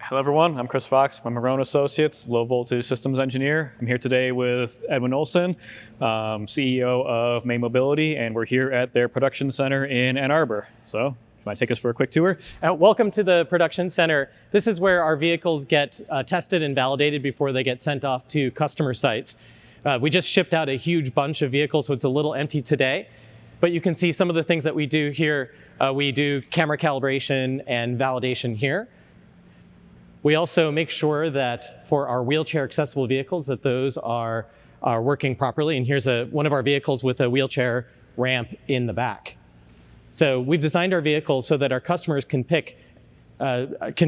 Hello everyone, I'm Chris Fox. I'm Munro Associates, low voltage systems engineer. I'm here today with Edwin Olson, CEO of May Mobility, and we're here at their production center in Ann Arbor. So, you might take us for a quick tour? Welcome to the production center. This is where our vehicles get tested and validated before they get sent off to customer sites. We just shipped out a huge bunch of vehicles, so it's a little empty today. But you can see some of the things that we do here. We do camera calibration and validation here. We also make sure that for our wheelchair accessible vehicles that those are working properly. And here's one of our vehicles with a wheelchair ramp in the back. So we've designed our vehicles so that our customers can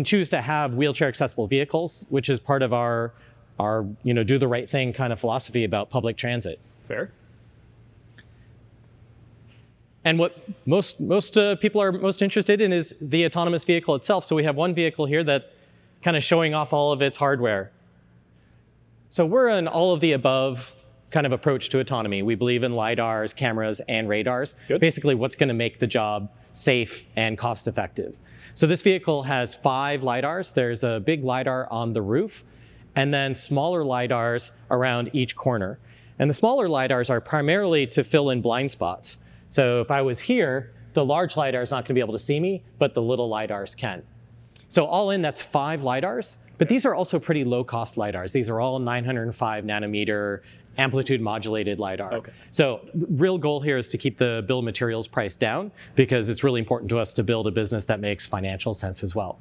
choose to have wheelchair accessible vehicles, which is part of our do the right thing kind of philosophy about public transit. Fair. And what most people are most interested in is the autonomous vehicle itself. So we have one vehicle here that kind of showing off all of its hardware. So we're an all of the above kind of approach to autonomy. We believe in LiDARs, cameras, and radars. Good. Basically what's going to make the job safe and cost effective. So this vehicle has 5 LiDARs. There's a big LiDAR on the roof, and then smaller LiDARs around each corner. And the smaller LiDARs are primarily to fill in blind spots. So if I was here, the large LiDAR is not going to be able to see me, but the little LiDARs can. So all in, that's 5 LiDARs, but these are also pretty low-cost LiDARs. These are all 905 nanometer amplitude modulated LiDAR. Okay. So the real goal here is to keep the bill of materials price down, because it's really important to us to build a business that makes financial sense as well.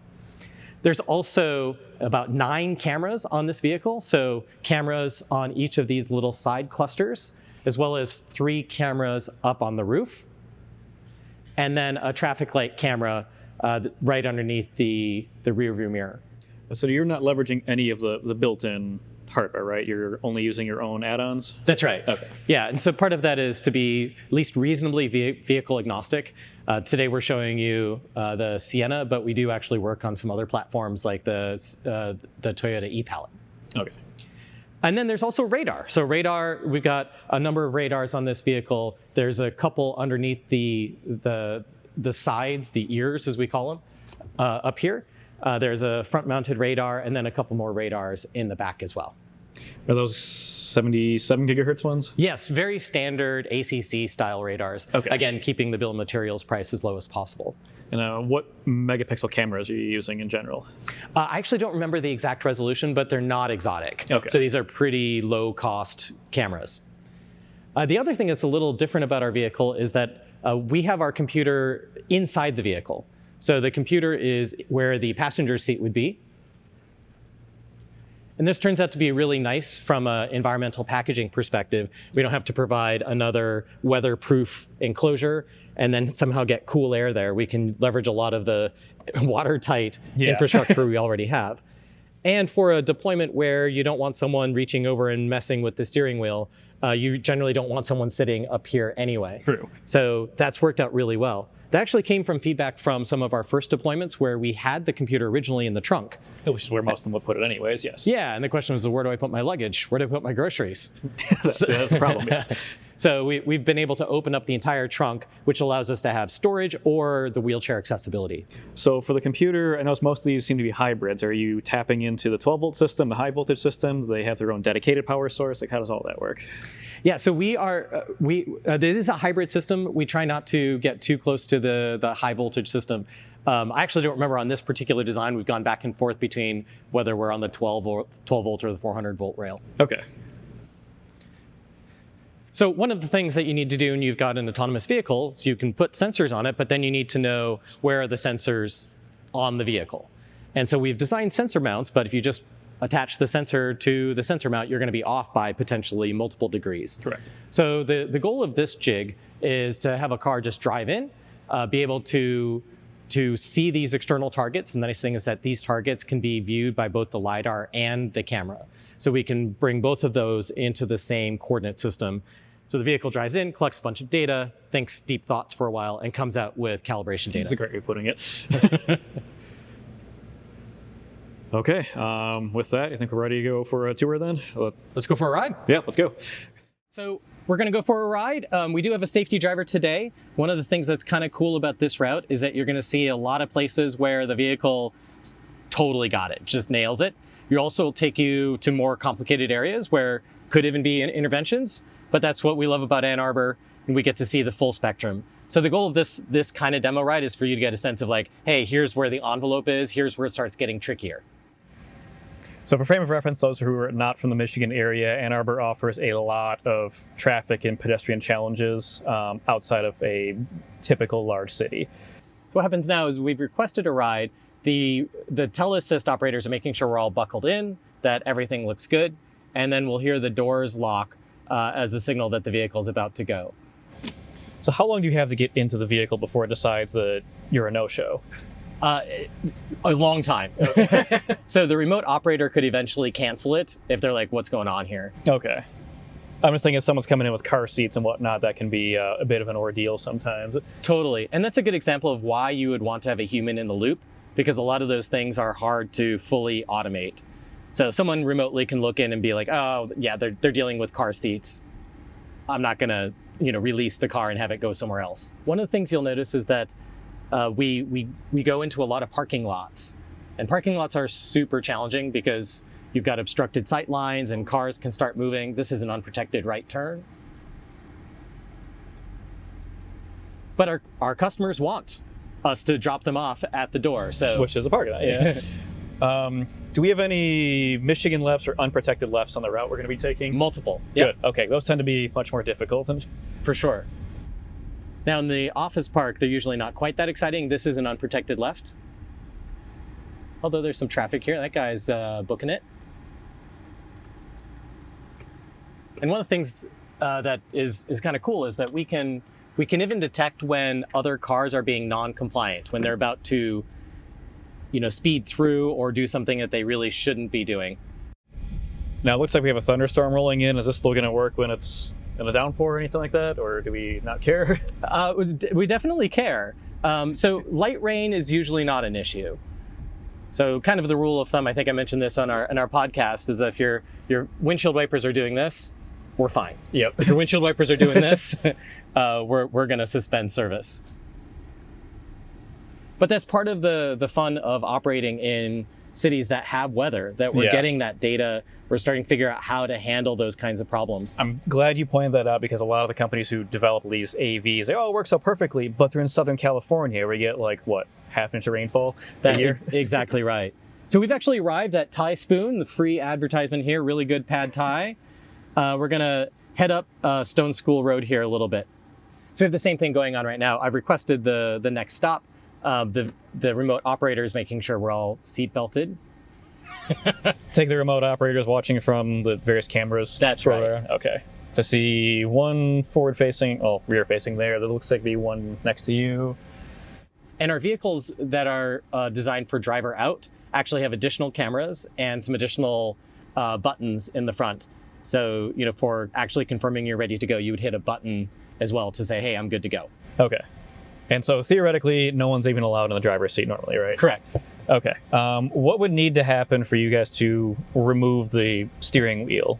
There's also about 9 cameras on this vehicle, so cameras on each of these little side clusters, as well as 3 cameras up on the roof, and then a traffic light camera right underneath the rear view mirror. So you're not leveraging any of the built-in hardware, right? You're only using your own add-ons? That's right. Okay. Yeah, and so part of that is to be at least reasonably vehicle agnostic. Today we're showing you the Sienna, but we do actually work on some other platforms like the Toyota e-Palette. Okay. And then there's also radar. So radar, we've got a number of radars on this vehicle. There's a couple underneath the sides, the ears as we call them, up here. There's a front-mounted radar, and then a couple more radars in the back as well. Are those 77 gigahertz ones? Yes, very standard ACC style radars. Okay. Again, keeping the bill of materials price as low as possible. And what megapixel cameras are you using in general? I actually don't remember the exact resolution, but they're not exotic. Okay. So these are pretty low-cost cameras. The other thing that's a little different about our vehicle is that we have our computer inside the vehicle. So the computer is where the passenger seat would be. And this turns out to be really nice from an environmental packaging perspective. We don't have to provide another weatherproof enclosure and then somehow get cool air there. We can leverage a lot of the watertight infrastructure we already have. And for a deployment where you don't want someone reaching over and messing with the steering wheel, you generally don't want someone sitting up here anyway. True. So that's worked out really well. That actually came from feedback from some of our first deployments where we had the computer originally in the trunk. Which is where most of them would put it anyways, yes. Yeah, and the question was, well, where do I put my luggage? Where do I put my groceries? That's a problem, yes. So we've been able to open up the entire trunk, which allows us to have storage or the wheelchair accessibility. So for the computer, I know most of these seem to be hybrids. Are you tapping into the 12-volt system, the high voltage system? Do they have their own dedicated power source? Like, how does all that work? Yeah, so this is a hybrid system. We try not to get too close to the high voltage system. I actually don't remember on this particular design. We've gone back and forth between whether we're on the 12 volt or the 400 volt rail. Okay. So one of the things that you need to do when you've got an autonomous vehicle is you can put sensors on it, but then you need to know where are the sensors on the vehicle. And so we've designed sensor mounts, but if you just attach the sensor to the sensor mount, you're going to be off by potentially multiple degrees. Correct. So the goal of this jig is to have a car just drive in, be able to see these external targets. And the nice thing is that these targets can be viewed by both the LiDAR and the camera. So we can bring both of those into the same coordinate system. So the vehicle drives in, collects a bunch of data, thinks deep thoughts for a while, and comes out with calibration data. That's a great way of putting it. Okay, with that, I think we're ready to go for a tour then? Let's go for a ride. Yeah, let's go. So we're going to go for a ride. We do have a safety driver today. One of the things that's kind of cool about this route is that you're going to see a lot of places where the vehicle totally got it, just nails it. You also take you to more complicated areas where could even be interventions, but that's what we love about Ann Arbor, and we get to see the full spectrum. So the goal of this kind of demo ride is for you to get a sense of like, hey, here's where the envelope is, here's where it starts getting trickier. So for frame of reference, those who are not from the Michigan area, Ann Arbor offers a lot of traffic and pedestrian challenges outside of a typical large city. So what happens now is we've requested a ride. The teleassist operators are making sure we're all buckled in, that everything looks good, and then we'll hear the doors lock as the signal that the vehicle is about to go. So how long do you have to get into the vehicle before it decides that you're a no-show? A long time. So the remote operator could eventually cancel it if they're like, what's going on here? Okay. I'm just thinking if someone's coming in with car seats and whatnot, that can be a bit of an ordeal sometimes. Totally. And that's a good example of why you would want to have a human in the loop, because a lot of those things are hard to fully automate. So someone remotely can look in and be like, oh, yeah, they're dealing with car seats. I'm not going to release the car and have it go somewhere else. One of the things you'll notice is that we go into a lot of parking lots, and parking lots are super challenging because you've got obstructed sight lines and cars can start moving. This is an unprotected right turn. But our customers want us to drop them off at the door. So which is a parking lot, yeah. Do we have any Michigan lefts or unprotected lefts on the route we're going to be taking? Multiple. Good. Yep. Okay, those tend to be much more difficult. For sure. Now in the office park, they're usually not quite that exciting. This is an unprotected left. Although there's some traffic here. That guy's booking it. And one of the things that is kind of cool is that we can even detect when other cars are being non-compliant, when they're about to speed through or do something that they really shouldn't be doing. Now it looks like we have a thunderstorm rolling in. Is this still going to work when it's in a downpour or anything like that, or do we not care? We definitely care. So light rain is usually not an issue. So kind of the rule of thumb, I think I mentioned this on our podcast, is that if your windshield wipers are doing this, we're fine. Yep. If your windshield wipers are doing this, we're going to suspend service. But that's part of the fun of operating in cities that have weather, that we're getting that data. We're starting to figure out how to handle those kinds of problems. I'm glad you pointed that out, because a lot of the companies who develop these AVs, it works so perfectly, but they're in Southern California where you get half an inch of rainfall a year? Exactly right. So we've actually arrived at Thai Spoon, the free advertisement here, really good pad Thai. We're gonna head up Stone School Road here a little bit. So we have the same thing going on right now. I've requested the next stop. The remote operator is making sure we're all seat belted. Take the remote operators watching from the various cameras. That's right. Okay. So see one rear facing there. That looks like the one next to you. And our vehicles that are designed for driver out actually have additional cameras and some additional buttons in the front. So, for actually confirming you're ready to go, you would hit a button as well to say, hey, I'm good to go. Okay. And so theoretically, no one's even allowed in the driver's seat normally, right? Correct. Okay. What would need to happen for you guys to remove the steering wheel?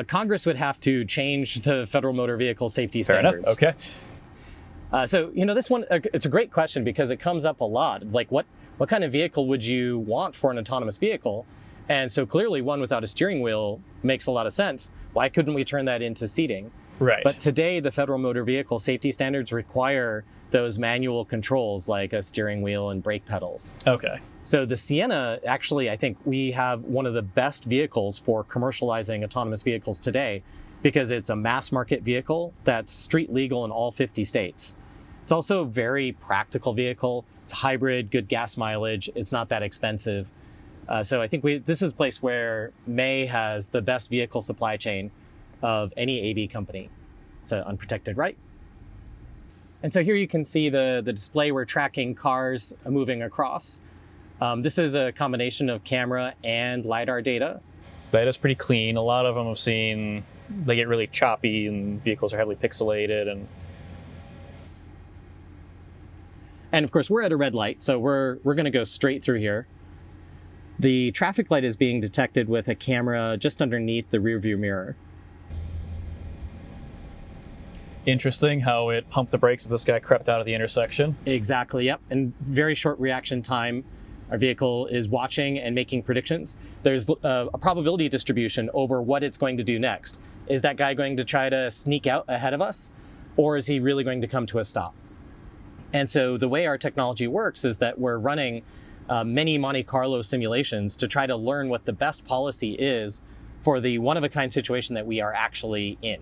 Congress would have to change the Federal Motor Vehicle Safety Fair Standards. Enough. Okay. So, this one, it's a great question because it comes up a lot. Like, what kind of vehicle would you want for an autonomous vehicle? And so clearly one without a steering wheel makes a lot of sense. Why couldn't we turn that into seating? Right. But today, the Federal Motor Vehicle Safety Standards require those manual controls like a steering wheel and brake pedals. Okay. So the Sienna, actually, I think we have one of the best vehicles for commercializing autonomous vehicles today, because it's a mass market vehicle that's street legal in all 50 states. It's also a very practical vehicle. It's a hybrid, good gas mileage. It's not that expensive. So I think this is a place where May has the best vehicle supply chain of any AV company. So unprotected right. And so here you can see the display. We're tracking cars moving across. This is a combination of camera and LiDAR data. That is pretty clean. A lot of them I've seen, they get really choppy and vehicles are heavily pixelated. And of course, we're at a red light, so we're going to go straight through here. The traffic light is being detected with a camera just underneath the rear view mirror. Interesting how it pumped the brakes as this guy crept out of the intersection. Exactly, yep. And very short reaction time. Our vehicle is watching and making predictions. There's a probability distribution over what it's going to do next. Is that guy going to try to sneak out ahead of us, or is he really going to come to a stop? And so the way our technology works is that we're running many Monte Carlo simulations to try to learn what the best policy is for the one-of-a-kind situation that we are actually in.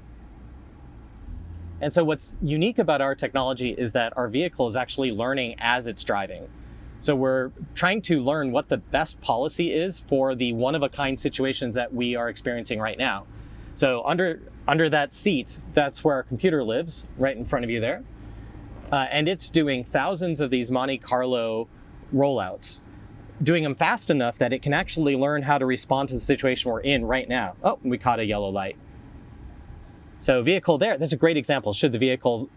And so what's unique about our technology is that our vehicle is actually learning as it's driving. So we're trying to learn what the best policy is for the one-of-a-kind situations that we are experiencing right now. So under that seat, that's where our computer lives, right in front of you there. And it's doing thousands of these Monte Carlo rollouts, doing them fast enough that it can actually learn how to respond to the situation we're in right now. Oh, we caught a yellow light. So vehicle there, that's a great example. Should the vehicle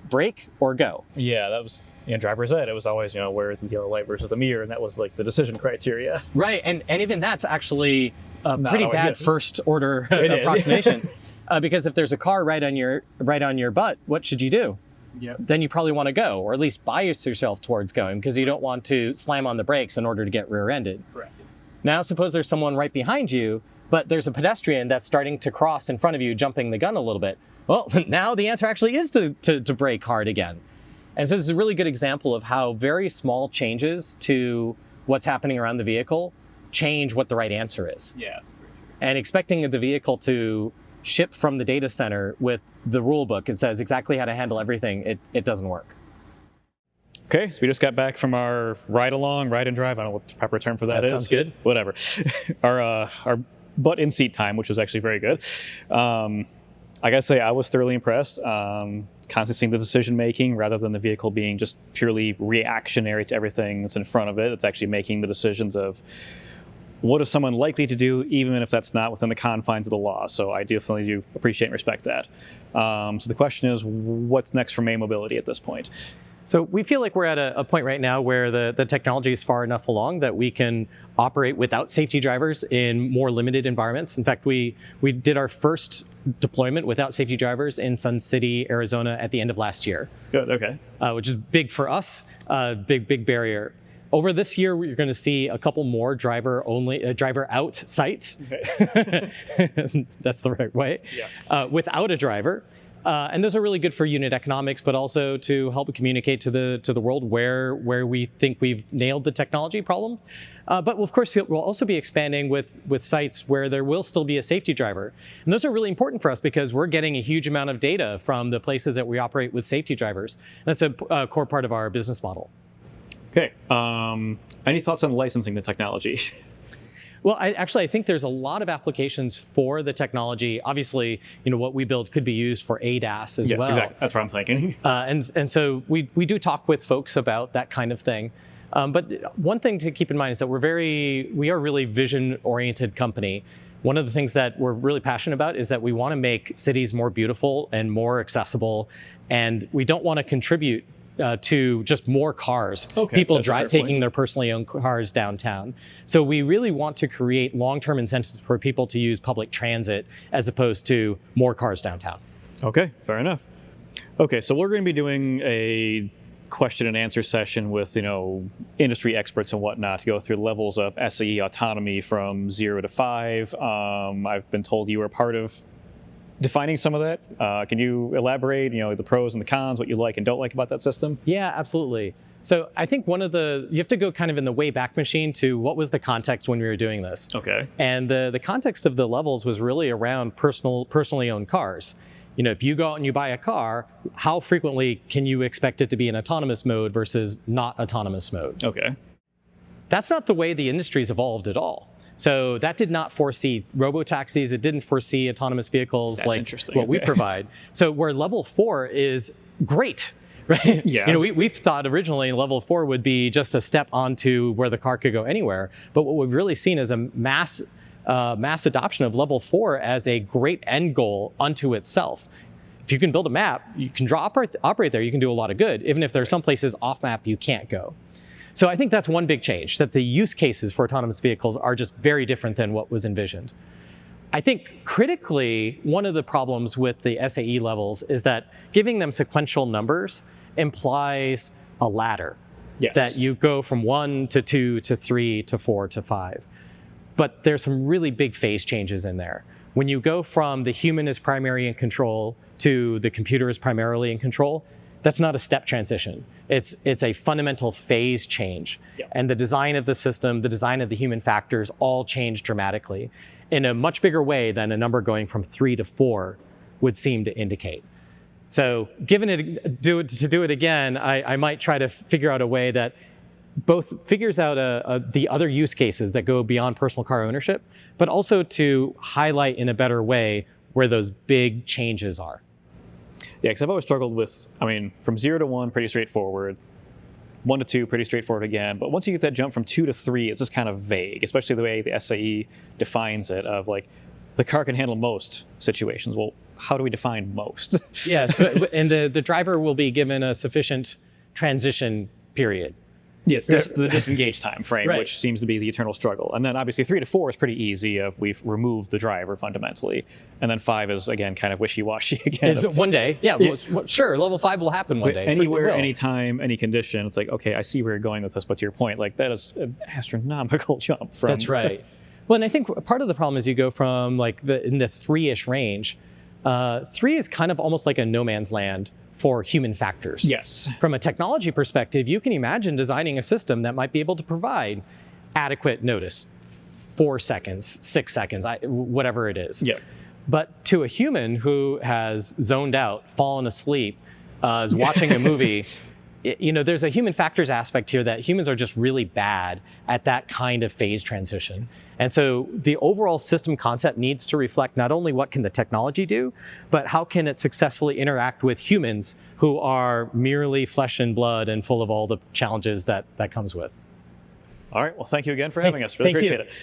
brake or go? Yeah, that was driver's ed. It was always, where is the yellow light versus the mirror, and that was like the decision criteria. Right, and even that's actually a pretty bad good. first order approximation. Because if there's a car right on your butt, what should you do? Yep. Then you probably want to go, or at least bias yourself towards going, because you don't want to slam on the brakes in order to get rear-ended. Correct. Now suppose there's someone right behind you, but there's a pedestrian that's starting to cross in front of you, jumping the gun a little bit. Well, now the answer actually is to brake hard again. And so this is a really good example of how very small changes to what's happening around the vehicle change what the right answer is. Yeah. And expecting the vehicle to ship from the data center with the rule book, it says exactly how to handle everything, it doesn't work. Okay, so we just got back from our ride and drive. I don't know what the proper term for that is. Sounds good. Whatever. our butt in seat time, which was actually very good. I gotta say, I was thoroughly impressed. Constantly seeing the decision making rather than the vehicle being just purely reactionary to everything that's in front of it. It's actually making the decisions of what is someone likely to do, even if that's not within the confines of the law. So I definitely do appreciate and respect that. So the question is, what's next for May Mobility at this point? So we feel like we're at a point right now where the technology is far enough along that we can operate without safety drivers in more limited environments. In fact, we did our first deployment without safety drivers in Sun City, Arizona at the end of last year. Good, okay. Which is big for us, big barrier. Over this year, you're going to see a couple more driver out sites. Okay. That's the right way. Yeah. Without a driver. And those are really good for unit economics, but also to help communicate to the world where we think we've nailed the technology problem. But of course, we'll also be expanding with sites where there will still be a safety driver. And those are really important for us because we're getting a huge amount of data from the places that we operate with safety drivers. And that's a core part of our business model. Okay. Any thoughts on licensing the technology? Well, I think there's a lot of applications for the technology. Obviously, what we build could be used for ADAS as well. Yes, exactly. That's what I'm thinking. And so we do talk with folks about that kind of thing. But one thing to keep in mind is that we are a really vision-oriented company. One of the things that we're really passionate about is that we want to make cities more beautiful and more accessible, and we don't want to contribute to just more cars. Okay, people taking their personally owned cars downtown. So we really want to create long-term incentives for people to use public transit as opposed to more cars downtown. Okay, fair enough. Okay, so we're going to be doing a question and answer session with industry experts and whatnot to go through levels of SAE autonomy from 0 to 5. I've been told you were part of defining some of that. Can you elaborate, the pros and the cons, what you like and don't like about that system? Yeah, absolutely. So I think you have to go kind of in the way back machine to what was the context when we were doing this. Okay. And the context of the levels was really around personally owned cars. If you go out and you buy a car, how frequently can you expect it to be in autonomous mode versus not autonomous mode? Okay. That's not the way the industry's evolved at all. So that did not foresee robo-taxis. It didn't foresee autonomous vehicles like what we provide. So where level 4 is great, right? Yeah. We thought originally level 4 would be just a step onto where the car could go anywhere. But what we've really seen is a mass adoption of level 4 as a great end goal unto itself. If you can build a map, you can operate there, you can do a lot of good, even if there are some places off map you can't go. So I think that's one big change, that the use cases for autonomous vehicles are just very different than what was envisioned. I think critically, one of the problems with the SAE levels is that giving them sequential numbers implies a ladder. Yes. that you go from 1 to 2 to 3 to 4 to 5. But there's some really big phase changes in there. When you go from the human is primary in control to the computer is primarily in control, that's not a step transition. It's a fundamental phase change. Yep. And the design of the system, the design of the human factors all change dramatically in a much bigger way than a number going from 3 to 4 would seem to indicate. So given to do it again, I might try to figure out a way that both figures out the other use cases that go beyond personal car ownership, but also to highlight in a better way where those big changes are. Yeah, because I've always struggled with, I mean, from 0 to 1, pretty straightforward. 1 to 2, pretty straightforward again. But once you get that jump from 2 to 3, it's just kind of vague, especially the way the SAE defines it of like, the car can handle most situations. Well, how do we define most? Yes, and the driver will be given a sufficient transition period. Yeah, the disengage time frame, Right. which seems to be the eternal struggle. And then obviously 3 to 4 is pretty easy if we've removed the driver fundamentally. And then 5 is, again, kind of wishy-washy again. One day, yeah. Well, sure, level 5 will happen one day. Anywhere, It will. anytime, any condition, it's like, okay, I see where you're going with this, but to your point, like that is an astronomical jump from... That's right. Well, and I think part of the problem is you go from like in the 3-ish range. 3 is kind of almost like a no man's land for human factors. Yes. From a technology perspective, you can imagine designing a system that might be able to provide adequate notice, 4 seconds, 6 seconds, whatever it is. Yeah. But to a human who has zoned out, fallen asleep, is watching a movie, there's a human factors aspect here that humans are just really bad at that kind of phase transition. And so the overall system concept needs to reflect not only what can the technology do, but how can it successfully interact with humans who are merely flesh and blood and full of all the challenges that comes with. All right. Well, thank you again for having us. Really Thank you. appreciate it.